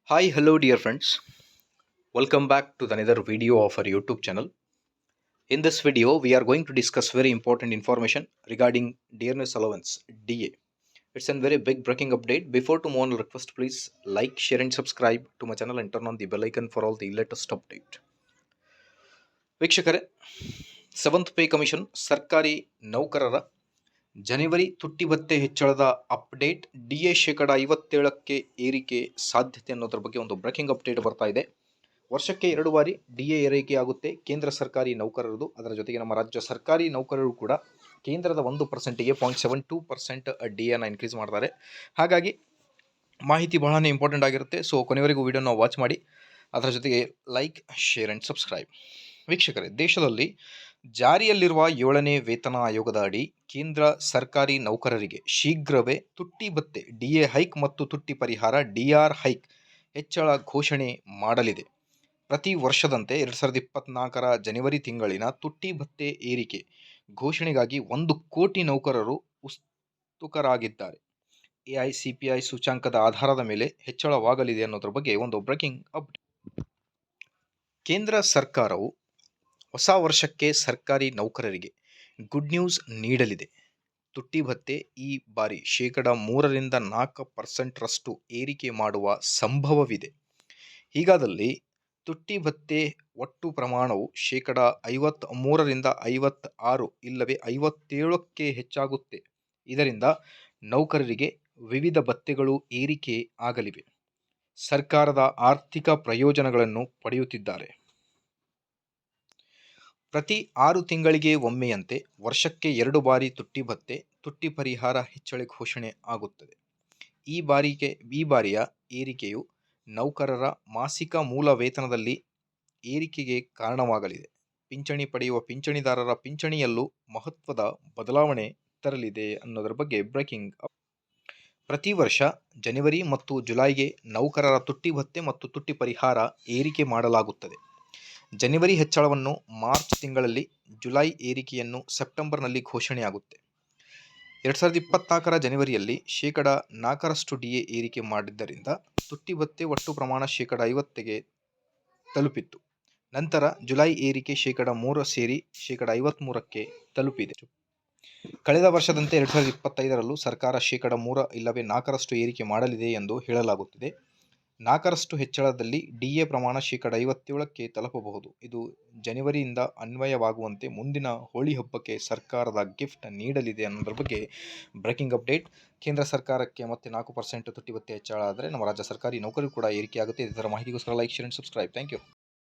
Hi, hello, dear friends. Welcome back to another video of our YouTube channel. In this video, we are going to discuss very important information regarding dearness allowance (DA). It's a very big breaking update. Before to move on, request please like, share, and subscribe to my channel and turn on the bell icon for all the latest update. ವೀಕ್ಷಕರೇ, seventh pay commission ಸರ್ಕಾರಿ ನೌಕರರ ಜನವರಿ ತುಟ್ಟಿ ಭತ್ಯೆ ಹೆಚ್ಚಳದ update DA ಶೇಕಡ 57ಕ್ಕೆ ಏರಿಕೆ ಸಾಧ್ಯತೆ ಅನ್ನೋದ್ರ ಬಗ್ಗೆ ಒಂದು ಬ್ರೇಕಿಂಗ್ ಅಪ್ಡೇಟ್ ಬರ್ತಾ ಇದೆ. ವರ್ಷಕ್ಕೆ 2 ಬಾರಿ DA ಏರಿಕೆಯಾಗುತ್ತೆ ಕೇಂದ್ರ ಸರ್ಕಾರಿ ನೌಕರರದು. ಅದರ ಜೊತೆಗೆ ನಮ್ಮ ರಾಜ್ಯ ಸರ್ಕಾರಿ ನೌಕರರು ಕೂಡ ಕೇಂದ್ರದ 1%ಗೆ 0.72% DAನ ಇನ್ಕ್ರೀಸ್ ಮಾಡ್ತಾರೆ. ಹಾಗಾಗಿ ಮಾಹಿತಿ ಬಹಳನೇ ಇಂಪಾರ್ಟೆಂಟ್ ಆಗಿರುತ್ತೆ. ಸೊ ಕೊನೆವರೆಗೂ ವಿಡಿಯೋನ ವಾಚ್ ಮಾಡಿ. ಅದರ ಜೊತೆಗೆ ಲೈಕ್, ಶೇರ್ ಆ್ಯಂಡ್ ಸಬ್ಸ್ಕ್ರೈಬ್. ವೀಕ್ಷಕರೇ, ದೇಶದಲ್ಲಿ ಜಾರಿಯಲ್ಲಿರುವ 7ನೇ ವೇತನ ಆಯೋಗದ ಅಡಿ ಕೇಂದ್ರ ಸರ್ಕಾರಿ ನೌಕರರಿಗೆ ಶೀಘ್ರವೇ ತುಟ್ಟಿ ಭತ್ಯೆ DA ಹೈಕ್ ಮತ್ತು ತುಟ್ಟಿ ಪರಿಹಾರ DR ಹೈಕ್ ಹೆಚ್ಚಳ ಘೋಷಣೆ ಮಾಡಲಿದೆ. ಪ್ರತಿ ವರ್ಷದಂತೆ 2024ರ ಜನವರಿ ತಿಂಗಳಿನ ತುಟ್ಟಿ ಭತ್ಯೆ ಏರಿಕೆ ಘೋಷಣೆಗಾಗಿ 1 ಕೋಟಿ ನೌಕರರು ಉತ್ಸುಕರಾಗಿದ್ದಾರೆ. AICPI ಸೂಚ್ಯಂಕದ ಆಧಾರದ ಮೇಲೆ ಹೆಚ್ಚಳವಾಗಲಿದೆ ಅನ್ನೋದ್ರ ಬಗ್ಗೆ ಒಂದು ಬ್ರೇಕಿಂಗ್ ಅಪ್ಡೇಟ್. ಕೇಂದ್ರ ಸರ್ಕಾರವು ಹೊಸ ವರ್ಷಕ್ಕೆ ಸರ್ಕಾರಿ ನೌಕರರಿಗೆ ಗುಡ್ ನ್ಯೂಸ್ ನೀಡಲಿದೆ. ತುಟ್ಟಿ ಭತ್ಯೆ ಈ ಬಾರಿ ಶೇಕಡ 3ರಿಂದ 4% ಏರಿಕೆ ಮಾಡುವ ಸಂಭವವಿದೆ. ಹೀಗಾದಲ್ಲಿ ತುಟ್ಟಿ ಭತ್ಯೆ ಒಟ್ಟು ಪ್ರಮಾಣವು ಶೇಕಡ 53ರಿಂದ 56 ಇಲ್ಲವೇ 57ಕ್ಕೆ ಹೆಚ್ಚಾಗುತ್ತೆ. ಇದರಿಂದ ನೌಕರರಿಗೆ ವಿವಿಧ ಭತ್ಯೆಗಳು ಏರಿಕೆ ಆಗಲಿವೆ. ಸರ್ಕಾರದ ಆರ್ಥಿಕ ಪ್ರಯೋಜನಗಳನ್ನು ಪಡೆಯುತ್ತಿದ್ದಾರೆ. ಪ್ರತಿ 6 ತಿಂಗಳಿಗೆ ಒಮ್ಮೆಯಂತೆ ವರ್ಷಕ್ಕೆ 2 ಬಾರಿ ತುಟ್ಟಿ ಭತ್ಯೆ, ತುಟ್ಟಿ ಪರಿಹಾರ ಹೆಚ್ಚಳ ಘೋಷಣೆ ಆಗುತ್ತದೆ. ಈ ಬಾರಿಯ ಏರಿಕೆಯು ನೌಕರರ ಮಾಸಿಕ ಮೂಲ ವೇತನದಲ್ಲಿ ಏರಿಕೆಗೆ ಕಾರಣವಾಗಲಿದೆ. ಪಿಂಚಣಿ ಪಡೆಯುವ ಪಿಂಚಣಿದಾರರ ಪಿಂಚಣಿಯಲ್ಲೂ ಮಹತ್ವದ ಬದಲಾವಣೆ ತರಲಿದೆ ಅನ್ನೋದರ ಬಗ್ಗೆ ಬ್ರೇಕಿಂಗ್. ಪ್ರತಿ ವರ್ಷ ಜನವರಿ ಮತ್ತು ಜುಲೈಗೆ ನೌಕರರ ತುಟ್ಟಿ ಭತ್ಯೆ ಮತ್ತು ತುಟ್ಟಿ ಪರಿಹಾರ ಏರಿಕೆ ಮಾಡಲಾಗುತ್ತದೆ. ಜನವರಿ ಹೆಚ್ಚಳವನ್ನು ಮಾರ್ಚ್ ತಿಂಗಳಲ್ಲಿ, ಜುಲೈ ಏರಿಕೆಯನ್ನು ಸೆಪ್ಟೆಂಬರ್ನಲ್ಲಿ ಘೋಷಣೆಯಾಗುತ್ತೆ. 2024ರ ಜನವರಿಯಲ್ಲಿ ಶೇಕಡ 4% DA ಏರಿಕೆ ಮಾಡಿದ್ದರಿಂದ ತುಟ್ಟಿ ಭತ್ಯೆ ಒಟ್ಟು ಪ್ರಮಾಣ ಶೇಕಡ 50ಗೆ ತಲುಪಿತ್ತು. ನಂತರ ಜುಲೈ ಏರಿಕೆ ಶೇಕಡ 3 ಸೇರಿ ಶೇಕಡ 53ಕ್ಕೆ ತಲುಪಿದೆ. ಕಳೆದ ವರ್ಷದಂತೆ 2025ರಲ್ಲೂ ಸರ್ಕಾರ ಶೇಕಡ 3 ಇಲ್ಲವೇ 4% ಏರಿಕೆ ಮಾಡಲಿದೆ ಎಂದು ಹೇಳಲಾಗುತ್ತಿದೆ. 4% ಹೆಚ್ಚಳದಲ್ಲಿ DA ಪ್ರಮಾಣ ಶೇಕಡ 57ಕ್ಕೆ ತಲುಪಬಹುದು. ಇದು ಜನವರಿಯಿಂದ ಅನ್ವಯವಾಗುವಂತೆ ಮುಂದಿನ ಹೋಳಿ ಹಬ್ಬಕ್ಕೆ ಸರ್ಕಾರದ ಗಿಫ್ಟ್ ನೀಡಲಿದೆ ಅನ್ನೋದ್ರ ಬಗ್ಗೆ ಬ್ರೇಕಿಂಗ್ ಅಪ್ಡೇಟ್. ಕೇಂದ್ರ ಸರ್ಕಾರಕ್ಕೆ ಮತ್ತೆ 4% ತುಟ್ಟಿ ಭತ್ಯೆ ಹೆಚ್ಚಳ ಆದರೆ ನಮ್ಮ ರಾಜ್ಯ ಸರ್ಕಾರಿ ನೌಕರಿ ಕೂಡ ಏರಿಕೆಯಾಗುತ್ತೆ. ಇದರ ಮಾಹಿತಿಗೋಸ್ಕರ like, share and subscribe. Thank you.